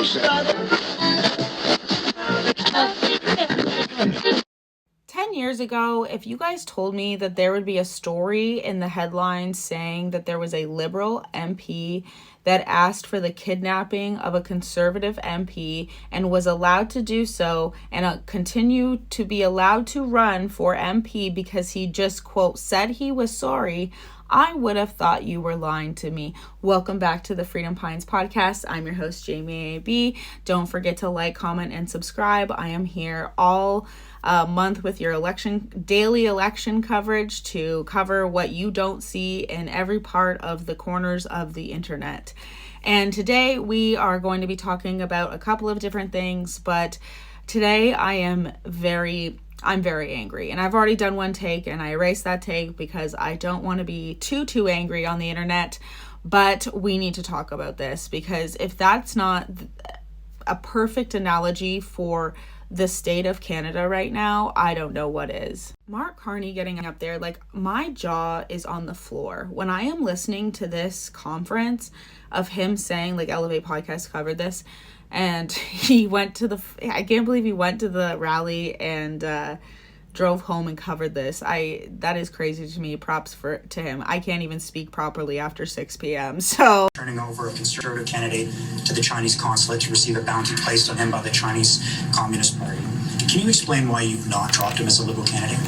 10 years ago, if you guys told me that there would be a story in the headlines saying that there was a Liberal MP that asked for the kidnapping of a Conservative MP and was allowed to do so and continue to be allowed to run for MP because he just, quote, said he was sorry, I would have thought you were lying to me. Welcome back to the Freedom Pines podcast. I'm your host, Jamie A.B. Don't forget to like, comment, and subscribe. I am here all month with your daily election coverage to cover what you don't see in every part of the corners of the internet. And today we are going to be talking about a couple of different things, but today I'm very angry, and I've already done one take and I erased that take because I don't want to be too angry on the internet, but we need to talk about this because if that's not a perfect analogy for the state of Canada right now, I don't know what is. Mark Carney getting up there, like, my jaw is on the floor. When I am listening to this conference of him saying, like, Elevate Podcast covered this, and he went to I can't believe he went to the rally and drove home and covered this. That is crazy to me. Props to him. I can't even speak properly after 6 p.m. So turning over a Conservative candidate to the Chinese consulate to receive a bounty placed on him by the Chinese Communist Party. Can you explain why you've not dropped him as a Liberal candidate?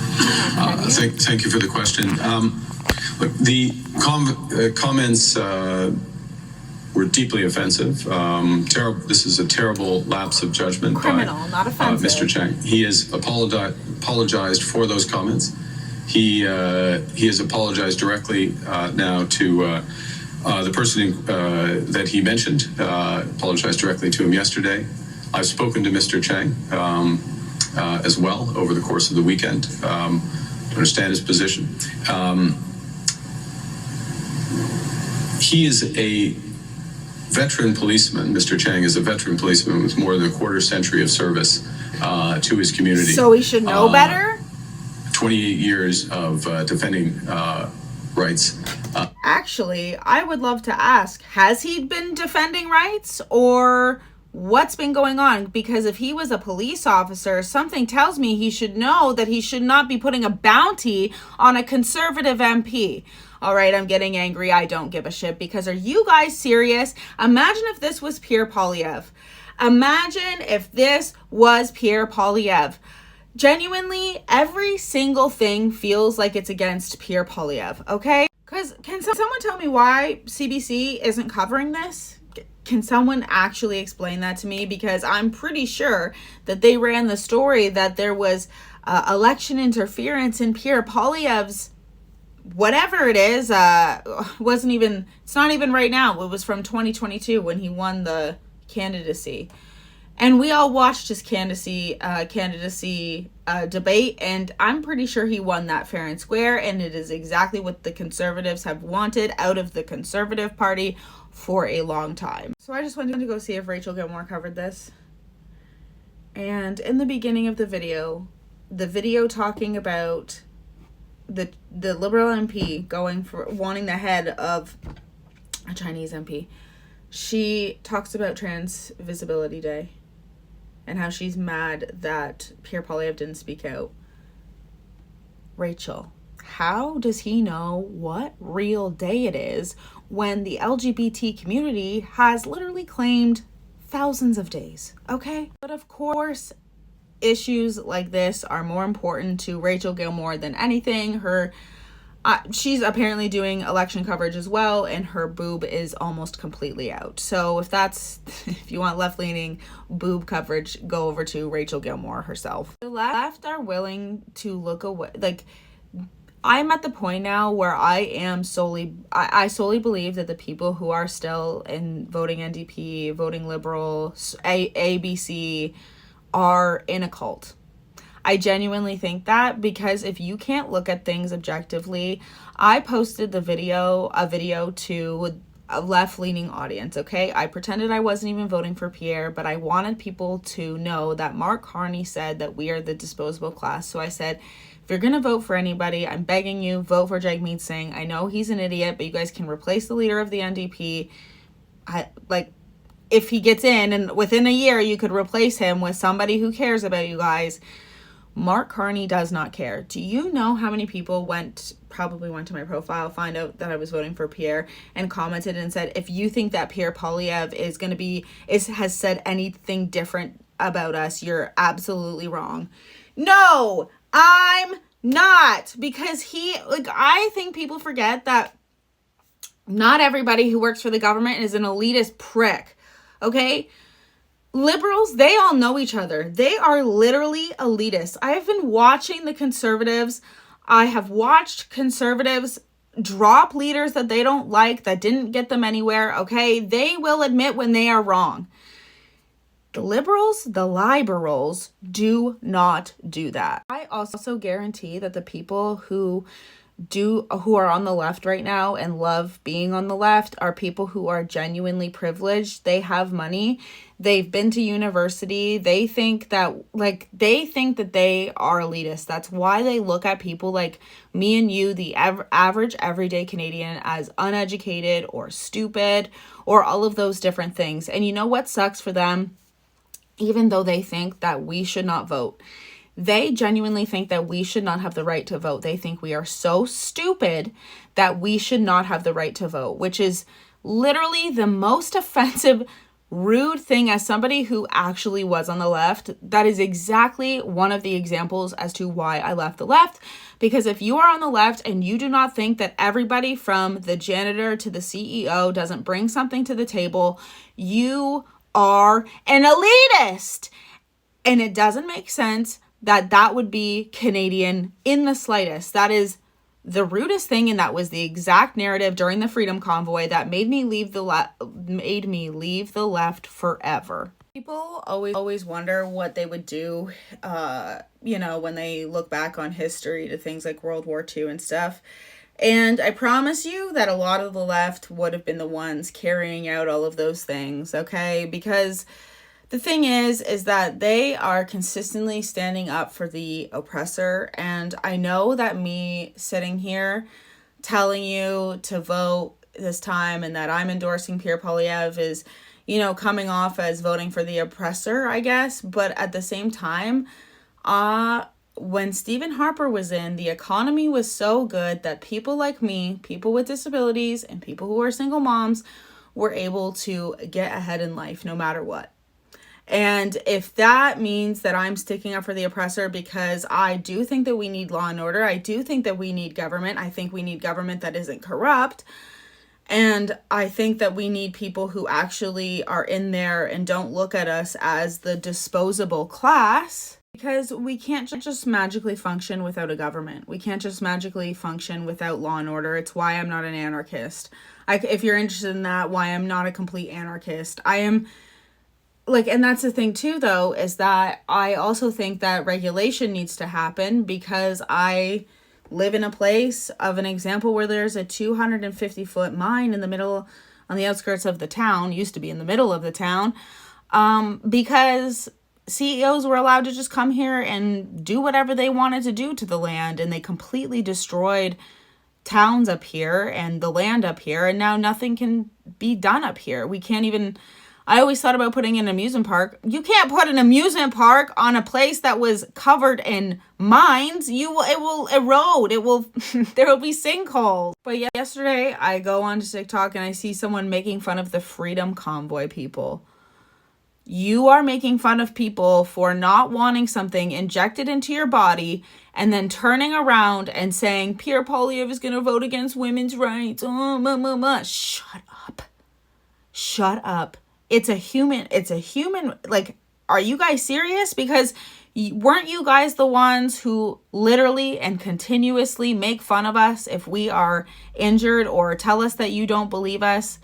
Thank you for the question. Look, the comments were deeply offensive. This is a terrible lapse of judgment criminal, by not offensive. Mr. Chang. He has apologized for those comments. He has apologized directly now to the person that he mentioned. Apologized directly to him yesterday. I've spoken to Mr. Chang as well over the course of the weekend to understand his position. He is a veteran policeman. Mr. Chang is a veteran policeman with more than a quarter century of service to his community. So he should know better? 28 years of defending rights. Actually, I would love to ask, has he been defending rights or what's been going on? Because if he was a police officer, something tells me he should know that he should not be putting a bounty on a Conservative MP. All right, I'm getting angry. I don't give a shit because are you guys serious? Imagine if this was Pierre Poilievre. Imagine if this was Pierre Poilievre. Genuinely, every single thing feels like it's against Pierre Poilievre, okay? Because can someone tell me why CBC isn't covering this? Can someone actually explain that to me? Because I'm pretty sure that they ran the story that there was election interference in Pierre Poilievre's whatever it is, it's not even right now. It was from 2022 when he won the candidacy. And we all watched his candidacy debate, and I'm pretty sure he won that fair and square, and it is exactly what the Conservatives have wanted out of the Conservative Party for a long time. So I just wanted to go see if Rachel Gilmore covered this. And in the beginning of the video talking about the Liberal MP wanting the head of a Chinese MP, she talks about Trans Visibility Day and how she's mad that Pierre Poilievre didn't speak out. Rachel, how does he know what real day it is when the LGBT community has literally claimed thousands of days, okay? But of course, issues like this are more important to Rachel Gilmore than anything. She's apparently doing election coverage as well, and her boob is almost completely out. So if you want left-leaning boob coverage, go over to Rachel Gilmore herself. The left are willing to look away. Like, I'm at the point now where I solely believe that the people who are still voting NDP, voting Liberal, ABC, are in a cult. I genuinely think that, because if you can't look at things objectively, I posted a video to a left-leaning audience, okay? I pretended I wasn't even voting for Pierre, but I wanted people to know that Mark Carney said that we are the disposable class. So I said, if you're going to vote for anybody, I'm begging you, vote for Jagmeet Singh. I know he's an idiot, but you guys can replace the leader of the NDP. if he gets in and within a year you could replace him with somebody who cares about you guys. Mark Carney does not care. Do you know how many people probably went to my profile, find out that I was voting for Pierre, and commented and said, if you think that Pierre Poilievre has said anything different about us, you're absolutely wrong. No, I'm not, because I think people forget that not everybody who works for the government is an elitist prick. Okay? Liberals, they all know each other. They are literally elitists. I have been watching the conservatives. I have watched conservatives drop leaders that they don't like, that didn't get them anywhere, okay? They will admit when they are wrong. The liberals, the liberals, do not do that. I also guarantee that the people who are on the left right now and love being on the left are people who are genuinely privileged. They have money. They've been to university. They think that they are elitist. That's why they look at people like me and you, the average everyday Canadian, as uneducated or stupid or all of those different things. And you know what sucks for them? Even though they think that we should not vote, they genuinely think that we should not have the right to vote. They think we are so stupid that we should not have the right to vote, which is literally the most offensive, rude thing. As somebody who actually was on the left, that is exactly one of the examples as to why I left the left. Because if you are on the left and you do not think that everybody from the janitor to the CEO doesn't bring something to the table, you are an elitist. And it doesn't make sense that would be Canadian in the slightest. That is the rudest thing, and that was the exact narrative during the Freedom Convoy that made me leave the left forever. People always wonder what they would do, when they look back on history to things like World War II and stuff. And I promise you that a lot of the left would have been the ones carrying out all of those things, okay? Because the thing is that they are consistently standing up for the oppressor. And I know that me sitting here telling you to vote this time and that I'm endorsing Pierre Poilievre is, coming off as voting for the oppressor, I guess. But at the same time, when Stephen Harper was in, the economy was so good that people like me, people with disabilities, and people who are single moms were able to get ahead in life no matter what. And if that means that I'm sticking up for the oppressor, because I do think that we need law and order, I do think that we need government, I think we need government that isn't corrupt, and I think that we need people who actually are in there and don't look at us as the disposable class, because we can't just magically function without a government. We can't just magically function without law and order. It's why I'm not an anarchist. If you're interested in that, why I'm not a complete anarchist. I am... and that's the thing too, though, is that I also think that regulation needs to happen, because I live in a place of an example where there's a 250-foot mine in the middle, on the outskirts of the town, used to be in the middle of the town, because CEOs were allowed to just come here and do whatever they wanted to do to the land, and they completely destroyed towns up here and the land up here, and now nothing can be done up here. We can't even... I always thought about putting an amusement park. You can't put an amusement park on a place that was covered in mines. It will erode. There will be sinkholes. But yesterday I go on to TikTok and I see someone making fun of the Freedom Convoy people. You are making fun of people for not wanting something injected into your body and then turning around and saying Pierre Poilievre is going to vote against women's rights. Shut up. Shut up. It's a human, are you guys serious? Because weren't you guys the ones who literally and continuously make fun of us if we are injured or tell us that you don't believe us?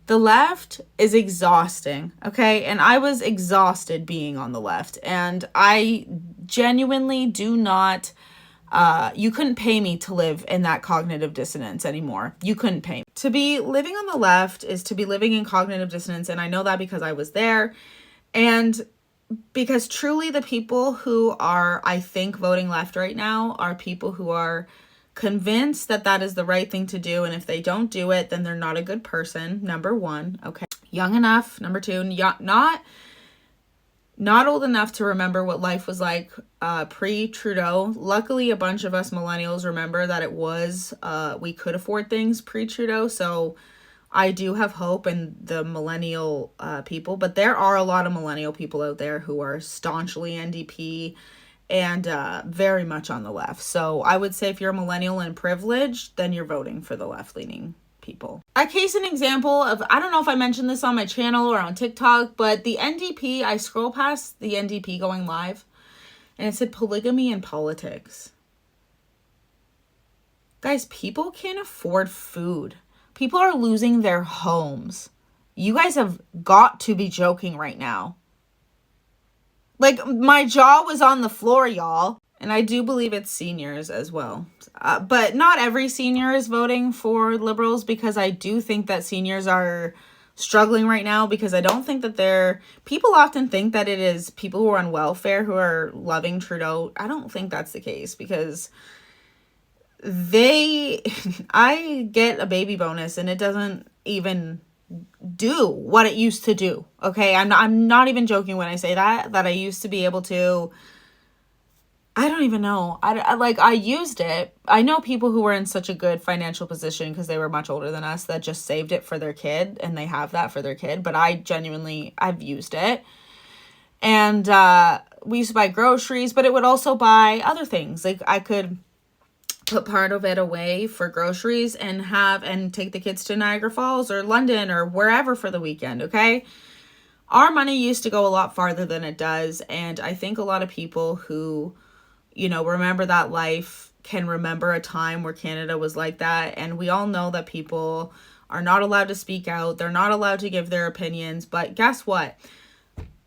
The left is exhausting, okay? And I was exhausted being on the left, and I genuinely do not... you couldn't pay me to live in that cognitive dissonance anymore. You couldn't pay me. To be living on the left is to be living in cognitive dissonance, and I know that because I was there, and because truly the people who are, I think, voting left right now are people who are convinced that that is the right thing to do, and if they don't do it, then they're not a good person, number one, okay? Young enough, number two, not old enough to remember what life was like pre-Trudeau. Luckily, a bunch of us millennials remember that it was, we could afford things pre-Trudeau. So I do have hope in the millennial people. But there are a lot of millennial people out there who are staunchly NDP and very much on the left. So I would say if you're a millennial and privileged, then you're voting for the left-leaning people. A case in example of, I don't know if I mentioned this on my channel or on TikTok, but the NDP, I scroll past the NDP going live and it said polygamy in politics. Guys, people can't afford food. People are losing their homes. You guys have got to be joking right now. Like, my jaw was on the floor, y'all. And I do believe it's seniors as well. But not every senior is voting for Liberals, because I do think that seniors are struggling right now, because I don't think that people often think that it is people who are on welfare who are loving Trudeau. I don't think that's the case, because I get a baby bonus and it doesn't even do what it used to do. Okay, I'm not even joking when I say that I used to be able to, I don't even know. I used it. I know people who were in such a good financial position because they were much older than us that just saved it for their kid, and they have that for their kid. But I've used it. And we used to buy groceries, but it would also buy other things. Like, I could put part of it away for groceries and take the kids to Niagara Falls or London or wherever for the weekend, okay? Our money used to go a lot farther than it does, and I think a lot of people who, remember that life can remember a time where Canada was like that, and we all know that people are not allowed to speak out, they're not allowed to give their opinions, but guess what?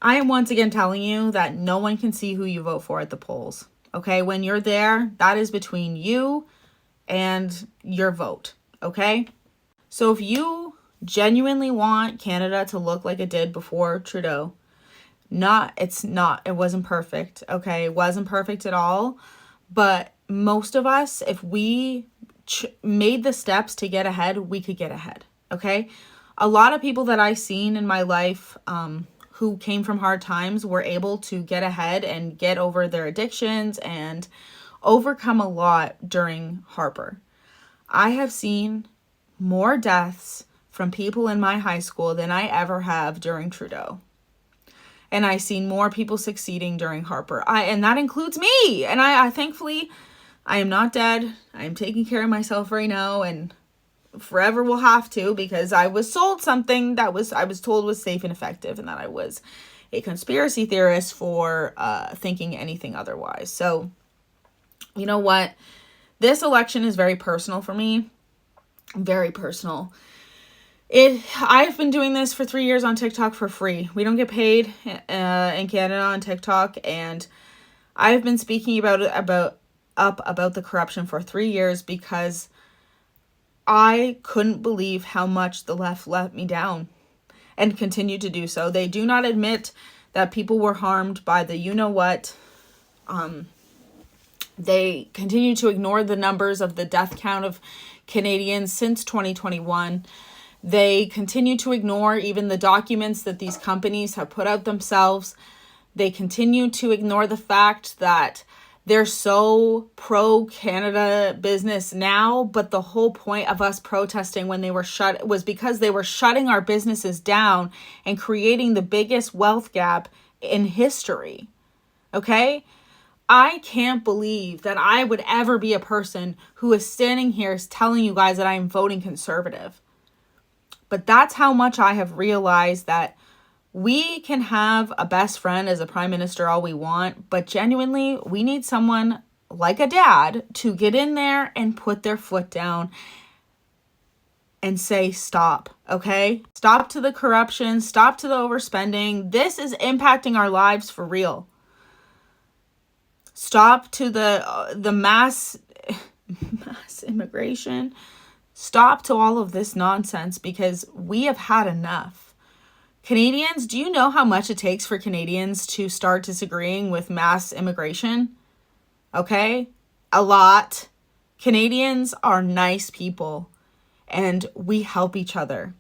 I am once again telling you that no one can see who you vote for at the polls. Okay, when you're there, that is between you and your vote, okay? So if you genuinely want Canada to look like it did before Trudeau, it wasn't perfect, okay? It wasn't perfect at all, but most of us, if we made the steps to get ahead, we could get ahead, okay? A lot of people that I've seen in my life, who came from hard times, were able to get ahead and get over their addictions and overcome a lot during Harper. I have seen more deaths from people in my high school than I ever have during Trudeau. And I've seen more people succeeding during Harper. And that includes me. And I thankfully, I am not dead. I am taking care of myself right now, and forever will have to, because I was sold something that I was told was safe and effective, and that I was a conspiracy theorist for thinking anything otherwise. So, you know what? This election is very personal for me. Very personal. I've been doing this for 3 years on TikTok for free. We don't get paid in Canada on TikTok, and I've been speaking about the corruption for 3 years because I couldn't believe how much the left let me down and continue to do so. They do not admit that people were harmed by the you-know-what. They continue to ignore the numbers of the death count of Canadians since 2021. They continue to ignore even the documents that these companies have put out themselves. They continue to ignore the fact that they're so pro-Canada business now, but the whole point of us protesting when they were shut was because they were shutting our businesses down and creating the biggest wealth gap in history. Okay? I can't believe that I would ever be a person who is standing here telling you guys that I am voting conservative. But that's how much I have realized that we can have a best friend as a prime minister all we want, but genuinely, we need someone like a dad to get in there and put their foot down and say stop, okay? Stop to the corruption, stop to the overspending. This is impacting our lives for real. Stop to the mass immigration. Stop to all of this nonsense, because we have had enough. Canadians, do you know how much it takes for Canadians to start disagreeing with mass immigration? Okay? A lot. Canadians are nice people, and we help each other.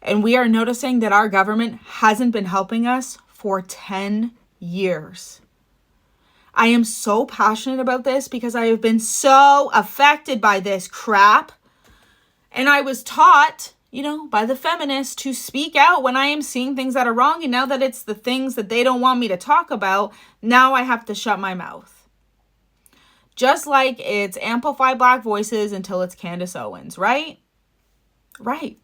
And we are noticing that our government hasn't been helping us for 10 years. I am so passionate about this because I have been so affected by this crap. And I was taught, by the feminists to speak out when I am seeing things that are wrong. And now that it's the things that they don't want me to talk about, now I have to shut my mouth. Just like it's amplify Black voices until it's Candace Owens, right? Right.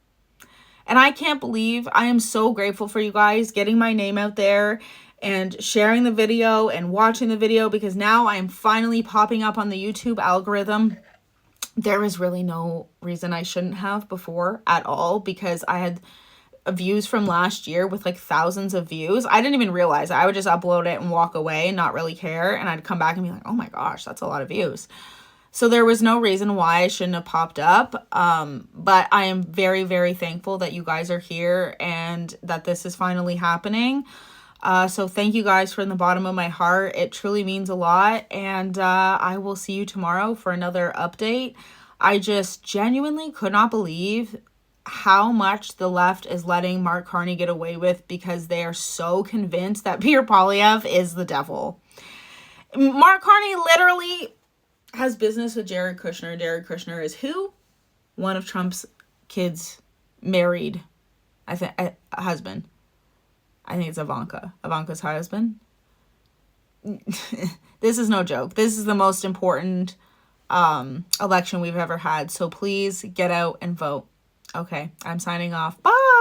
And I can't believe, I am so grateful for you guys getting my name out there and sharing the video and watching the video, because now I am finally popping up on the YouTube algorithm. There is really no reason I shouldn't have before at all, because I had views from last year with like thousands of views. I didn't even realize. I would just upload it and walk away and not really care. And I'd come back and be like, oh my gosh, that's a lot of views. So there was no reason why I shouldn't have popped up. But I am very, very thankful that you guys are here and that this is finally happening. So thank you guys from the bottom of my heart. It truly means a lot. And I will see you tomorrow for another update. I just genuinely could not believe how much the left is letting Mark Carney get away with, because they are so convinced that Pierre Poilievre is the devil. Mark Carney literally has business with Jared Kushner. Jared Kushner is who? One of Trump's kids married, husband. I think it's Ivanka. Ivanka's husband. This is no joke. This is the most important election we've ever had. So please get out and vote. Okay, I'm signing off. Bye.